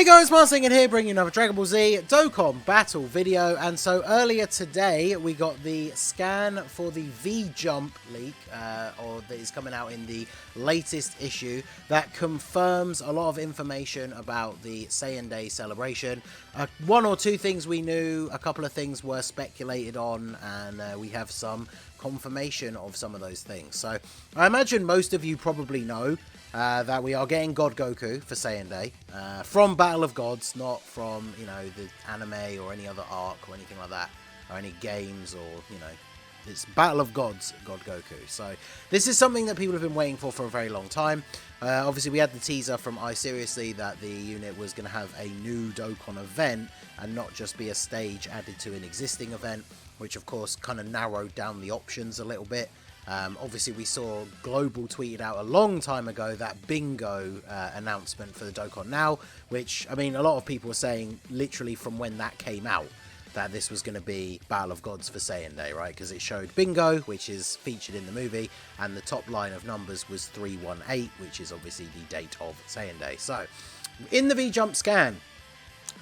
Hey guys, Marsingin here, bringing you another Dragon Ball Z Dokkan battle video. And so earlier today, we got the scan for the V-Jump leak, or that is coming out in the latest issue, that confirms a lot of information about the Saiyan Day celebration. One or two things we knew, a couple of things were speculated on, and we have some confirmation of some of those things. So I imagine most of you probably know that we are getting God Goku for Saiyan Day from Battle of Gods, not from, you know, the anime or any other arc or anything like that, or any games, or, you know, it's Battle of Gods, God Goku. So this is something that people have been waiting for a very long time. Obviously, we had the teaser from iSeriously that the unit was going to have a new Dokkan event and not just be a stage added to an existing event, which of course kind of narrowed down the options a little bit. Obviously, we saw Global tweeted out a long time ago that bingo announcement for the Dokkan Now, which, I mean, a lot of people were saying literally from when that came out that this was going to be Battle of Gods for Saiyan Day, right? Because it showed bingo, which is featured in the movie, and the top line of numbers was 318, which is obviously the date of Saiyan Day. So, in the V-Jump scan,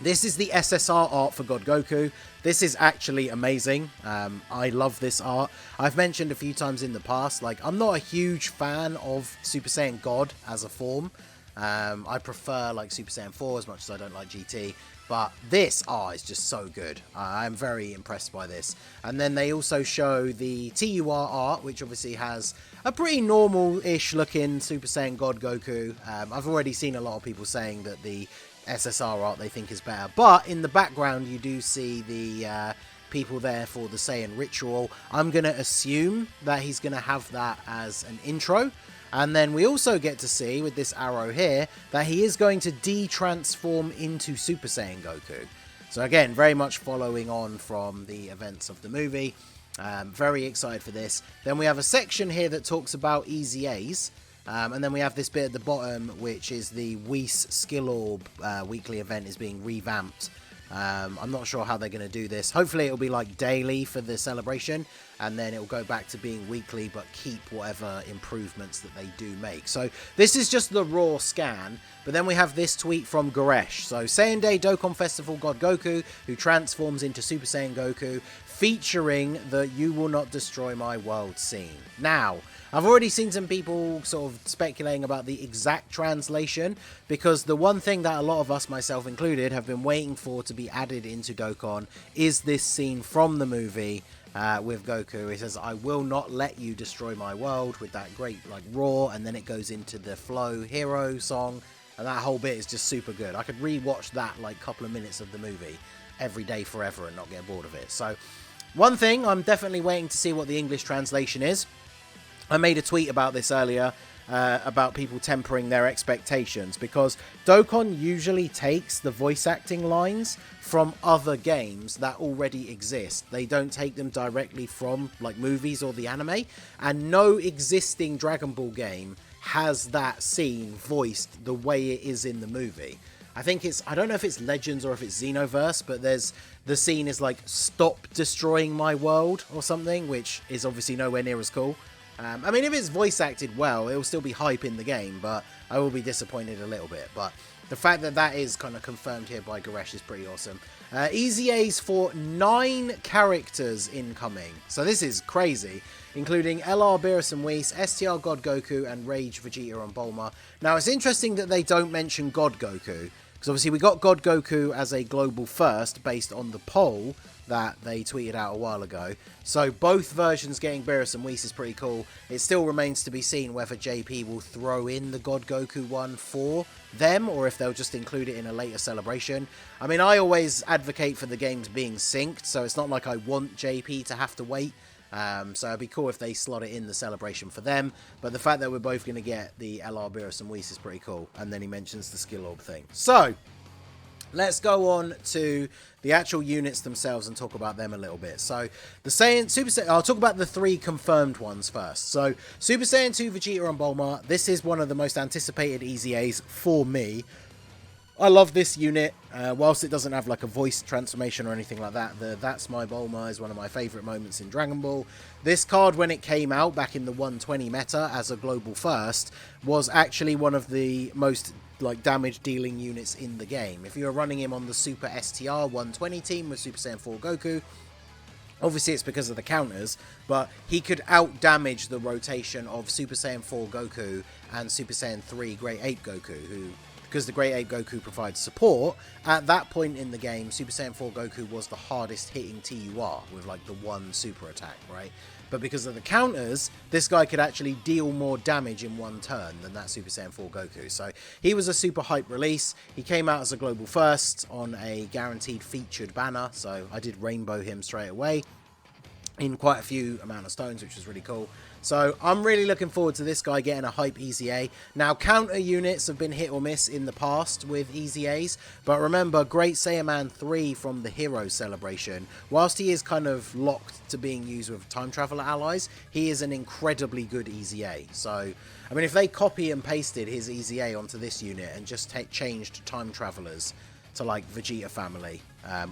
this is the SSR art for God Goku. This is actually amazing. I love this art. I've mentioned a few times in the past, like, I'm not a huge fan of Super Saiyan God as a form. I prefer, like, Super Saiyan 4 as much as I don't like GT. But this art is just so good. I'm very impressed by this. And then they also show the TUR art, which obviously has a pretty normal-ish looking Super Saiyan God Goku. I've already seen a lot of people saying that the SSR art they think is better, but in the background you do see the people there for the Saiyan ritual. I'm going to assume that he's going to have that as an intro, and then we also get to see with this arrow here that he is going to de-transform into Super Saiyan Goku. So again, very much following on from the events of the movie. Very excited for this. Then we have a section here that talks about EZA'S. And then we have this bit at the bottom, which is the Whis Skill Orb weekly event is being revamped. I'm not sure how they're going to do this. Hopefully it'll be like daily for the celebration, and then it'll go back to being weekly, but keep whatever improvements that they do make. So this is just the raw scan, but then we have this tweet from Goresh. So Saiyan Day Dokkan Festival God Goku, who transforms into Super Saiyan Goku, featuring the You Will Not Destroy My World scene. Now, I've already seen some people sort of speculating about the exact translation, because the one thing that a lot of us, myself included, have been waiting for to be added into Dokkan is this scene from the movie with Goku. It says, "I will not let you destroy my world," with that great like roar, and then it goes into the Flow Hero song, and that whole bit is just super good. I could re-watch that like couple of minutes of the movie every day forever and not get bored of it. So one thing, I'm definitely waiting to see what the English translation is. I made a tweet about this earlier, about people tempering their expectations, because Dokkan usually takes the voice acting lines from other games that already exist. They don't take them directly from like movies or the anime, and no existing Dragon Ball game has that scene voiced the way it is in the movie. I think it's, I don't know if it's Legends or if it's Xenoverse, but there's, the scene is like, "Stop destroying my world," or something, which is obviously nowhere near as cool. I mean, if it's voice acted well, it will still be hype in the game, but I will be disappointed a little bit. But the fact that that is kind of confirmed here by Goresh is pretty awesome. EZA'S for 9 characters incoming. So this is crazy, including LR Beerus and Whis, STR God Goku, and Rage Vegeta and Bulma. Now, it's interesting that they don't mention God Goku, because obviously we got God Goku as a global first based on the poll that they tweeted out a while ago. So both versions getting Beerus and Whis is pretty cool. It still remains to be seen whether JP will throw in the God Goku one for them, or if they'll just include it in a later celebration. I mean, I always advocate for the games being synced, so it's not like I want JP to have to wait. So it'd be cool if they slot it in the celebration for them. But the fact that we're both going to get the LR Beerus and Whis is pretty cool. And then he mentions the skill orb thing. So let's go on to the actual units themselves and talk about them a little bit. So the Super Saiyan, I'll talk about the 3 confirmed ones first. So Super Saiyan 2 Vegeta and Bulma. This is one of the most anticipated EZA'S for me. I love this unit, whilst it doesn't have like a voice transformation or anything like that. The That's My Bulma is one of my favourite moments in Dragon Ball. This card, when it came out back in the 120 meta as a global first, was actually one of the most like damage dealing units in the game. If you were running him on the Super STR 120 team with Super Saiyan 4 Goku, obviously it's because of the counters, but he could out-damage the rotation of Super Saiyan 4 Goku and Super Saiyan 3 Great Ape Goku, who, because the Great Ape Goku provides support, at that point in the game, Super Saiyan 4 Goku was the hardest hitting TUR with like the one super attack, right? But because of the counters, this guy could actually deal more damage in one turn than that Super Saiyan 4 Goku. So he was a super hype release. He came out as a global first on a guaranteed featured banner. So I did rainbow him straight away in quite a few amount of stones, which was really cool. So I'm really looking forward to this guy getting a hype EZA. Now, counter units have been hit or miss in the past with EZAs, but remember, Great Saiyaman 3 from the Hero Celebration, whilst he is kind of locked to being used with Time Traveler allies, he is an incredibly good EZA. So, I mean, if they copy and pasted his EZA onto this unit and just changed Time Travelers to, like, Vegeta family,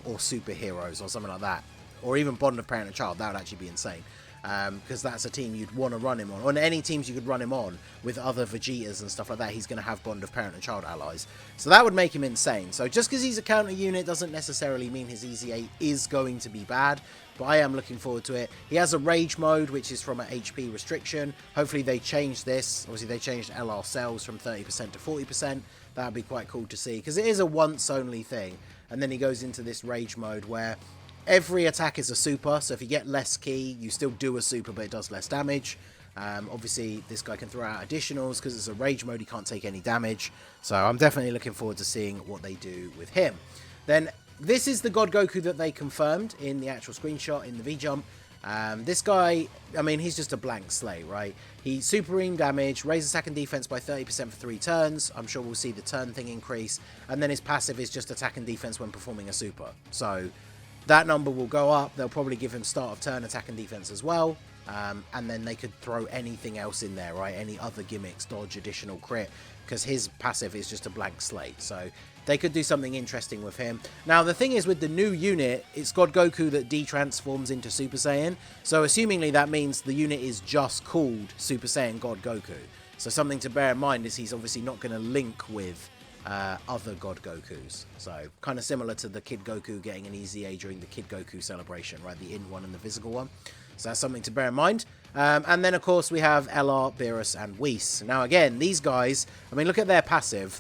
or superheroes or something like that, or even Bond of Parent and Child, that would actually be insane. Because that's a team you'd want to run him on. On any teams you could run him on with other Vegetas and stuff like that, he's going to have Bond of Parent and Child allies. So that would make him insane. So just because he's a counter unit doesn't necessarily mean his EZA is going to be bad, but I am looking forward to it. He has a Rage mode, which is from an HP restriction. Hopefully they change this. Obviously they changed LR cells from 30% to 40%. That would be quite cool to see, because it is a once-only thing. And then he goes into this Rage mode where every attack is a super, so if you get less ki, you still do a super, but it does less damage. Obviously, this guy can throw out additionals, because it's a rage mode, he can't take any damage. So I'm definitely looking forward to seeing what they do with him. Then, this is the God Goku that they confirmed in the actual screenshot in the V-Jump. This guy, I mean, he's just a blank slate, right? He supreme damage, raises attack and defense by 30% for 3 turns. I'm sure we'll see the turn thing increase. And then his passive is just attack and defense when performing a super. So that number will go up. They'll probably give him start of turn attack and defense as well. And then they could throw anything else in there, right? Any other gimmicks, dodge, additional crit, because his passive is just a blank slate. So they could do something interesting with him. Now, the thing is, with the new unit, it's God Goku that de-transforms into Super Saiyan. So assumingly that means the unit is just called Super Saiyan God Goku. So something to bear in mind is he's obviously not going to link with other God Gokus. So kind of similar to the Kid Goku getting an EZA during the Kid Goku celebration, right? The in one and the physical one. So that's something to bear in mind. And then, of course, we have LR, Beerus, and Whis. Now, again, these guys, I mean, look at their passive.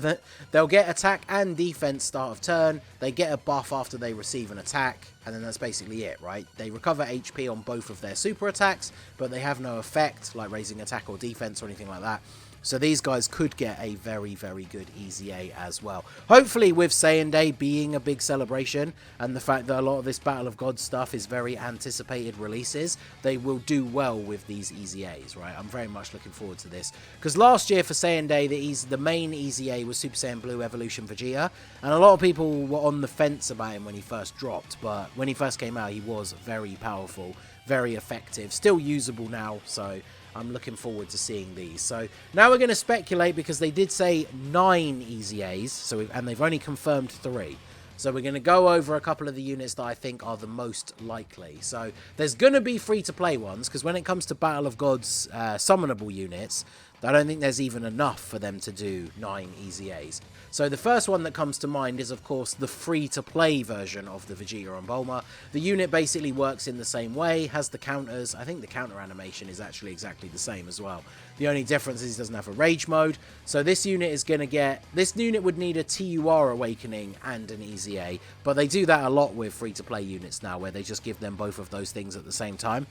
They'll get attack and defense start of turn. They get a buff after they receive an attack. And then that's basically it, right? They recover HP on both of their super attacks, but they have no effect, like raising attack or defense or anything like that. So these guys could get a very, very good EZA as well. Hopefully with Saiyan Day being a big celebration and the fact that a lot of this Battle of Gods stuff is very anticipated releases, they will do well with these EZAs, right? I'm very much looking forward to this. Because last year for Saiyan Day, the main EZA was Super Saiyan Blue Evolution Vegeta. And a lot of people were on the fence about him when he first dropped. But when he first came out, he was very powerful, very effective, still usable now, so I'm looking forward to seeing these. So now we're going to speculate, because they did say 9 EZAs, and they've only confirmed 3. So we're going to go over a couple of the units that I think are the most likely. So there's going to be free-to-play ones, because when it comes to Battle of Gods summonable units, I don't think there's even enough for them to do 9 EZAs. So the first one that comes to mind is, of course, the free-to-play version of the Vegeta and Bulma. The unit basically works in the same way, has the counters. I think the counter animation is actually exactly the same as well. The only difference is it doesn't have a rage mode. So this unit is going to get... This unit would need a TUR awakening and an EZA, but they do that a lot with free-to-play units now, where they just give them both of those things at the same time.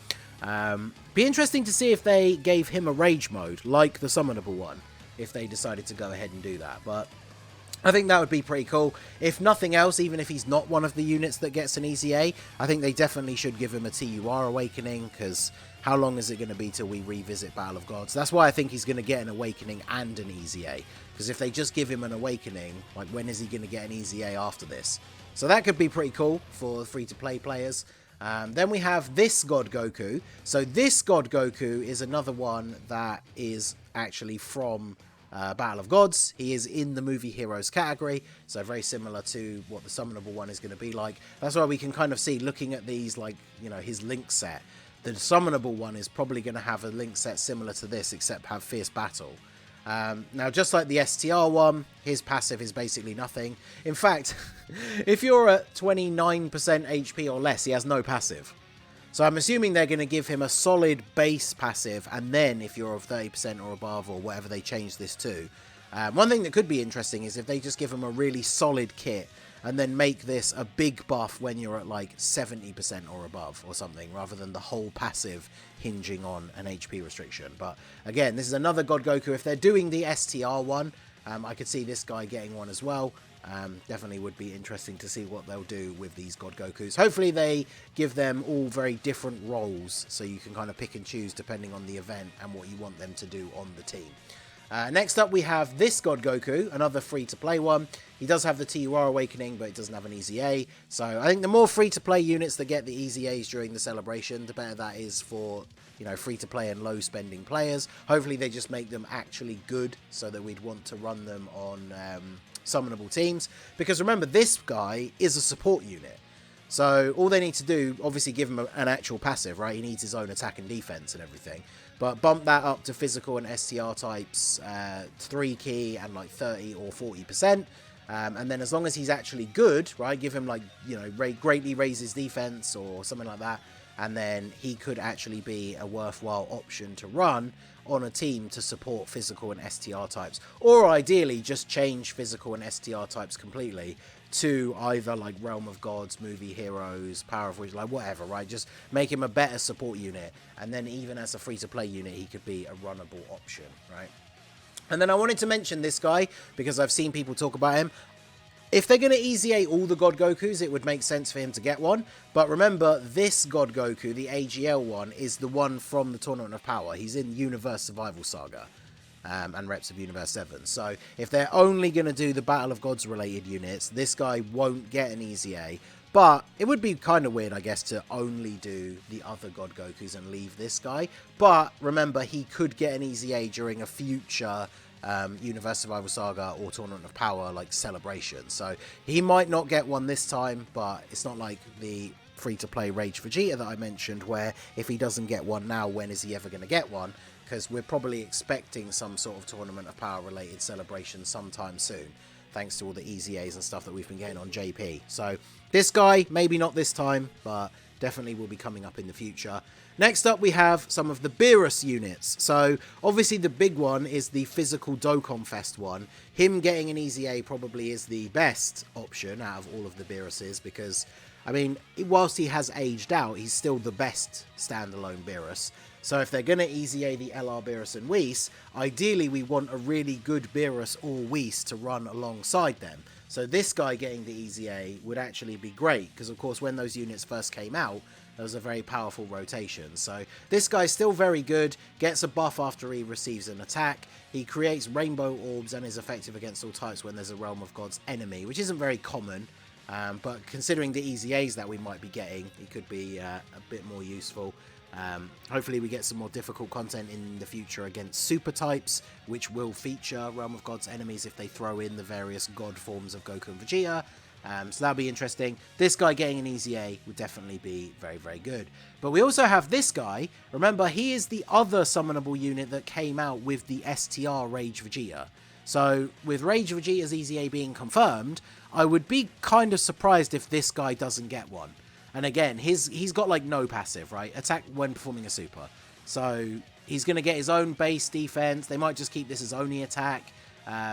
Be interesting to see if they gave him a rage mode, like the summonable one, if they decided to go ahead and do that. But I think that would be pretty cool. If nothing else, even if he's not one of the units that gets an EZA, I think they definitely should give him a TUR awakening, because how long is it going to be till we revisit Battle of Gods? That's why I think he's going to get an awakening and an EZA, because if they just give him an awakening, like, when is he going to get an EZA after this? So that could be pretty cool for free-to-play players. Then we have this God Goku. So this God Goku is another one that is actually from Battle of Gods. He is in the movie Heroes category, so very similar to what the summonable one is going to be like. That's why we can kind of see, looking at these, like, you know, his link set, the summonable one is probably going to have a link set similar to this, except have Fierce Battle. Now, just like the STR one, his passive is basically nothing. In fact, if you're at 29% HP or less, he has no passive. So I'm assuming they're going to give him a solid base passive, and then if you're of 30% or above, or whatever they change this to. One thing that could be interesting is if they just give him a really solid kit, and then make this a big buff when you're at like 70% or above or something, rather than the whole passive hinging on an HP restriction. But again, this is another God Goku. If they're doing the STR one, I could see this guy getting one as well. Definitely would be interesting to see what they'll do with these God Gokus. Hopefully they give them all very different roles, so you can kind of pick and choose depending on the event and what you want them to do on the team. Next up we have this God Goku, another free-to-play one. He does have the TUR Awakening, but it doesn't have an EZA. So I think the more free-to-play units that get the EZAs during the celebration, the better that is for, you know, free-to-play and low-spending players. Hopefully they just make them actually good, so that we'd want to run them on summonable teams. Because remember, this guy is a support unit. So all they need to do, obviously give him an actual passive, right? He needs his own attack and defense and everything. But bump that up to physical and STR types 3 key and like 30 or 40%. And then as long as he's actually good, right, give him like, you know, greatly raise his defense or something like that. And then he could actually be a worthwhile option to run on a team to support physical and STR types. Or ideally just change physical and STR types completely to either like Realm of Gods, Movie Heroes, Power of Wish, like whatever, right? Just make him a better support unit. And then even as a free-to-play unit, he could be a runnable option, right? And then I wanted to mention this guy because I've seen people talk about him. If they're going to EZA all the God Gokus, it would make sense for him to get one. But remember, this God Goku, the AGL one, is the one from the Tournament of Power. He's in Universe Survival Saga and Reps of Universe 7. So if they're only going to do the Battle of Gods related units, this guy won't get an EZA. But it would be kind of weird, I guess, to only do the other God Gokus and leave this guy. But remember, he could get an EZA during a future Universe Survival Saga or Tournament of Power like celebration. So he might not get one this time, but it's not like the free-to-play Rage Vegeta that I mentioned, where if he doesn't get one now, when is he ever going to get one? Because we're probably expecting some sort of Tournament of Power related celebration sometime soon, thanks to all the EZAs and stuff that we've been getting on JP. So this guy, maybe not this time, but definitely will be coming up in the future. Next up, we have some of the Beerus units. So obviously the big one is the physical Dokkan Fest one. Him getting an EZA probably is the best option out of all of the Beeruses, because, I mean, whilst he has aged out, he's still the best standalone Beerus. So if they're going to EZA the LR Beerus and Whis, ideally we want a really good Beerus or Whis to run alongside them. So this guy getting the EZA would actually be great, because of course when those units first came out, there was a very powerful rotation. So this guy's still very good, gets a buff after he receives an attack. He creates rainbow orbs and is effective against all types when there's a Realm of Gods enemy, which isn't very common. But considering the EZAs that we might be getting, it could be a bit more useful. Hopefully we get some more difficult content in the future against super types, which will feature Realm of Gods enemies if they throw in the various god forms of Goku and Vegeta. So that'll be interesting. This guy getting an EZA would definitely be very, very good. But we also have this guy. Remember, he is the other summonable unit that came out with the STR Rage Vegeta. So with Rage Vegeta's EZA being confirmed, I would be kind of surprised if this guy doesn't get one. And again, he's got like no passive, right? Attack when performing a super. So he's going to get his own base defense. They might just keep this as only attack.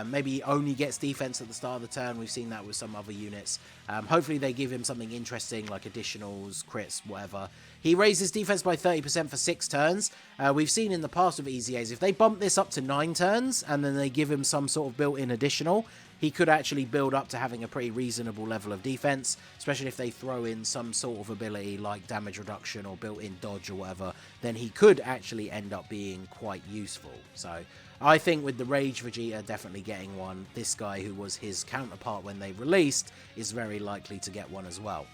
Maybe he only gets defense at the start of the turn. We've seen that with some other units. Hopefully they give him something interesting like additionals, crits, whatever. He raises defense by 30% for 6 turns. We've seen in the past with EZAs, if they bump this up to 9 turns and then they give him some sort of built-in additional, he could actually build up to having a pretty reasonable level of defense, especially if they throw in some sort of ability like damage reduction or built-in dodge or whatever, then he could actually end up being quite useful. So I think with the Rage Vegeta definitely getting one, this guy who was his counterpart when they released is very likely to get one as well.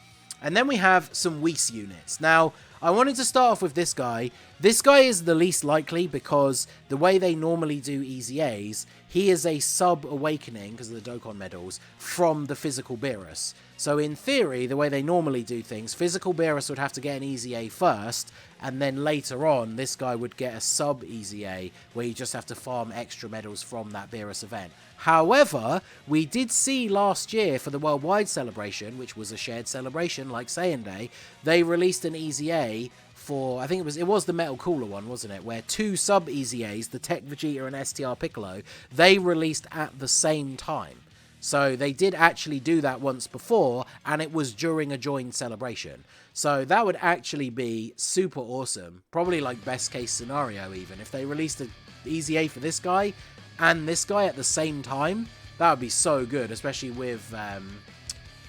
And then we have some Whis units. Now, I wanted to start off with this guy. This guy is the least likely because the way they normally do EZA'S, he is a sub-awakening, because of the Dokkan medals, from the physical Beerus. So in theory, the way they normally do things, physical Beerus would have to get an EZA first, and then later on, this guy would get a sub-EZA, where you just have to farm extra medals from that Beerus event. However, we did see last year for the worldwide celebration, which was a shared celebration like SAIYAN Day, they released an EZA for, I think it was the Metal Cooler one, wasn't it? Where two sub-EZAs, the Tech Vegeta and STR Piccolo, they released at the same time. So they did actually do that once before, and it was during a joint celebration. So that would actually be super awesome. Probably like best case scenario even. If they released an EZA for this guy and this guy at the same time, that would be so good, especially with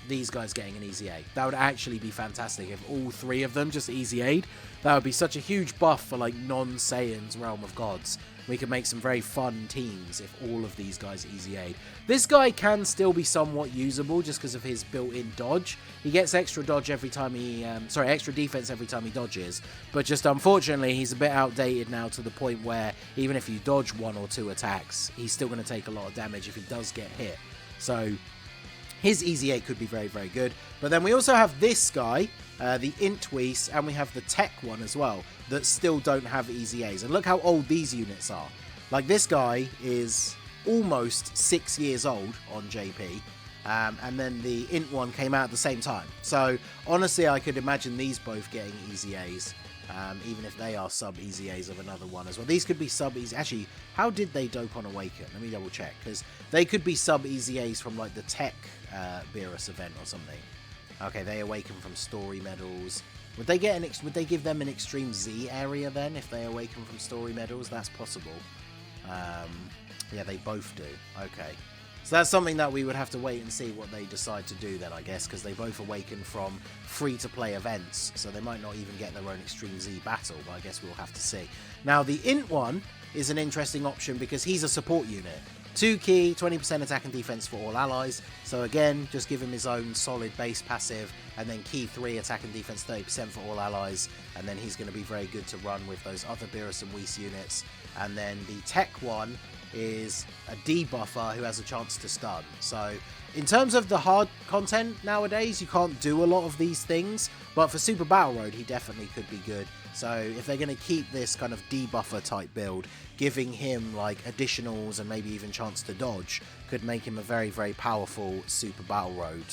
these guys getting an EZA. That would actually be fantastic if all three of them just EZA'd. That would be such a huge buff for like non-Saiyan's Realm of Gods. We could make some very fun teams if all of these guys EZA'd. This guy can still be somewhat usable just because of his built-in dodge. He gets extra dodge every time he, extra defense every time he dodges. But just unfortunately, he's a bit outdated now to the point where even if you dodge 1 or 2 attacks, he's still going to take a lot of damage if he does get hit. So his EZA could be very, very good. But then we also have this guy, the Intweese, and we have the Tech one as well, that still don't have EZAs. And look how old these units are. Like, this guy is almost 6 years old on JP. And then the Int one came out at the same time. So, honestly, I could imagine these both getting EZAs. Even if they are sub-EZAs of another one as well. These could be sub-EZAs. Actually, how did they Dokkan Awaken? Let me double check. Because they could be sub-EZAs from like the Tech Beerus event or something. Okay, they awaken from story medals. Would they get would they give them an Extreme Z area then if they awaken from story medals? That's possible. Yeah, they both do. Okay. So that's something that we would have to wait and see what they decide to do then, I guess, because they both awaken from free-to-play events, so they might not even get their own Extreme Z battle, but I guess we'll have to see. Now, the Int one is an interesting option because he's a support unit. 2 key, 20% attack and defense for all allies, so again, just give him his own solid base passive, and then key 3, attack and defense 30% for all allies, and then he's going to be very good to run with those other Beerus and Whis units. And then the Tech one is a debuffer who has a chance to stun. So in terms of the hard content nowadays, you can't do a lot of these things, but for Super Battle Road he definitely could be good. So if they're going to keep this kind of debuffer type build, giving him like additionals and maybe even chance to dodge could make him a very, very powerful Super Battle Road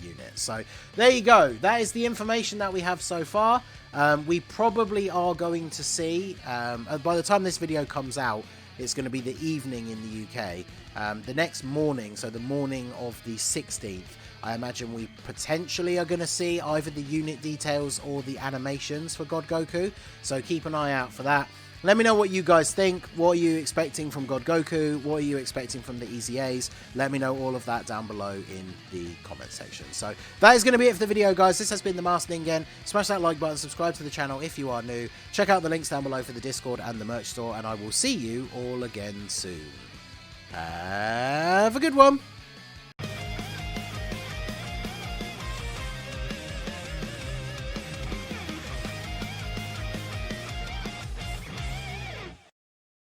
unit. So there you go. That is the information that we have so far. We probably are going to see, by the time this video comes out, it's going to be the evening in the UK. The next morning, so the morning of the 16th, I imagine we potentially are going to see either the unit details or the animations for God Goku. So keep an eye out for that. Let me know what you guys think. What are you expecting from God Goku? What are you expecting from the EZAs? Let me know all of that down below in the comment section. So that is going to be it for the video, guys. This has been the Master Ningen. Smash that like button, subscribe to the channel if you are new. Check out the links down below for the Discord and the merch store, and I will see you all again soon. Have a good one.